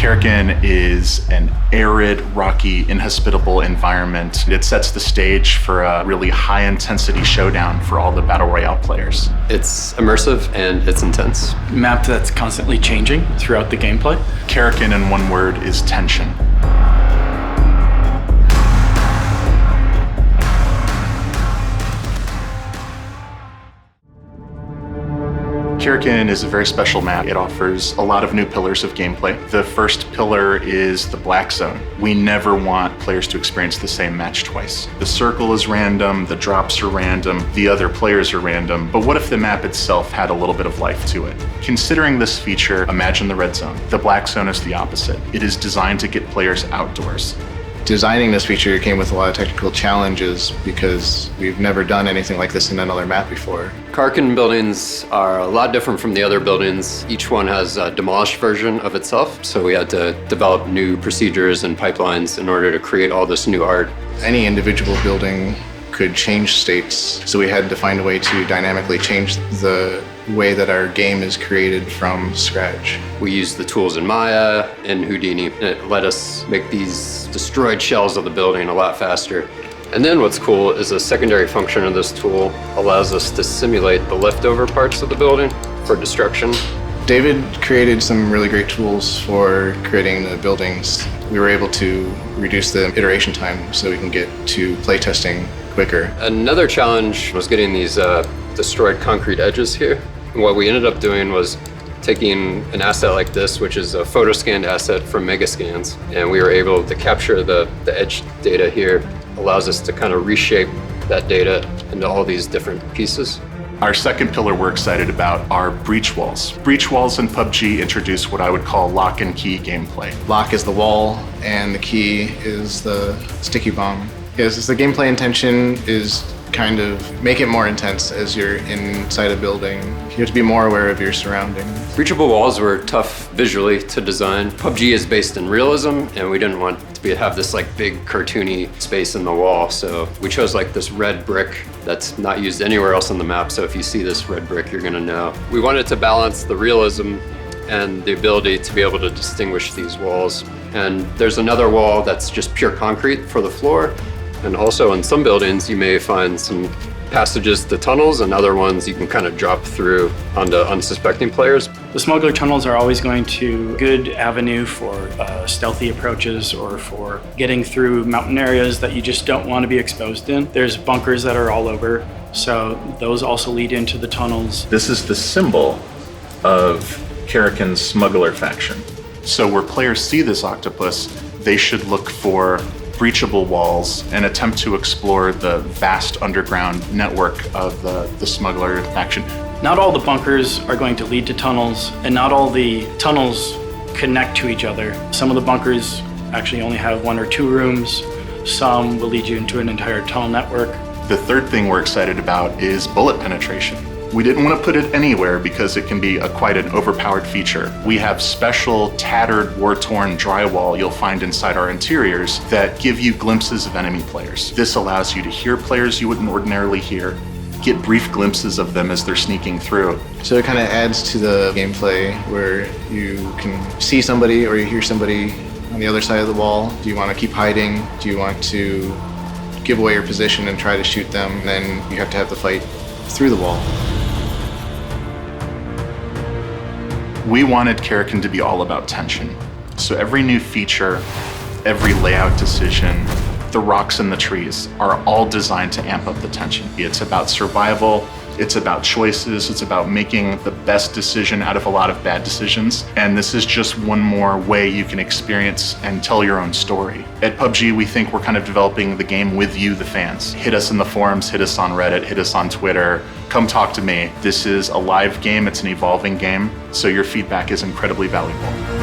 Karakyn is an arid, rocky, inhospitable environment. It sets the stage for a really high-intensity showdown for all the Battle Royale players. It's immersive and it's intense. Map that's constantly changing throughout the gameplay. Karakyn, in one word, is tension. Karakyn is a very special map. It offers a lot of new pillars of gameplay. The first pillar is the black zone. We never want players to experience the same match twice. The circle is random, the drops are random, the other players are random, but what if the map itself had a little bit of life to it? Considering this feature, imagine the red zone. The black zone is the opposite. It is designed to get players outdoors. Designing this feature came with a lot of technical challenges because we've never done anything like this in another map before. Karakyn buildings are a lot different from the other buildings. Each one has a demolished version of itself, so we had to develop new procedures and pipelines in order to create all this new art. Any individual building could change states, so we had to find a way to dynamically change the way that our game is created from scratch. We used the tools in Maya and Houdini, and it let us make these destroyed shells of the building a lot faster. And then what's cool is a secondary function of this tool allows us to simulate the leftover parts of the building for destruction. David created some really great tools for creating the buildings. We were able to reduce the iteration time so we can get to playtesting quicker. Another challenge was getting these destroyed concrete edges here. And what we ended up doing was taking an asset like this, which is a photo-scanned asset from Megascans, and we were able to capture the edge data here. Allows us to kind of reshape that data into all these different pieces. Our second pillar we're excited about are breach walls. Breach walls in PUBG introduce what I would call lock and key gameplay. Lock is the wall, and the key is the sticky bomb. Yes, the gameplay intention is kind of make it more intense as you're inside a building. You have to be more aware of your surroundings. Breachable walls were tough visually to design. PUBG is based in realism, and we didn't want to have this like big cartoony space in the wall, so we chose like this red brick that's not used anywhere else on the map, so if you see this red brick, you're gonna know. We wanted to balance the realism and the ability to be able to distinguish these walls. And there's another wall that's just pure concrete for the floor. And also in some buildings, you may find some passages to tunnels, and other ones you can kind of drop through onto unsuspecting players. The smuggler tunnels are always going to be a good avenue for stealthy approaches or for getting through mountain areas that you just don't want to be exposed in. There's bunkers that are all over, so those also lead into the tunnels. This is the symbol of Karakyn's smuggler faction. So where players see this octopus, they should look for breachable walls and attempt to explore the vast underground network of the smuggler faction. Not all the bunkers are going to lead to tunnels, and not all the tunnels connect to each other. Some of the bunkers actually only have 1 or 2 rooms. Some will lead you into an entire tunnel network. The third thing we're excited about is bullet penetration. We didn't want to put it anywhere because it can be quite an overpowered feature. We have special tattered, war-torn drywall you'll find inside our interiors that give you glimpses of enemy players. This allows you to hear players you wouldn't ordinarily hear, get brief glimpses of them as they're sneaking through. So it kind of adds to the gameplay where you can see somebody or you hear somebody on the other side of the wall. Do you want to keep hiding? Do you want to give away your position and try to shoot them? And then you have to have the fight through the wall. We wanted Karakyn to be all about tension. So every new feature, every layout decision, the rocks and the trees are all designed to amp up the tension. It's about survival, it's about choices, it's about making the best decision out of a lot of bad decisions. And this is just one more way you can experience and tell your own story. At PUBG, we think we're kind of developing the game with you, the fans. Hit us in the forums, hit us on Reddit, hit us on Twitter. Come talk to me. This is a live game, it's an evolving game, so your feedback is incredibly valuable.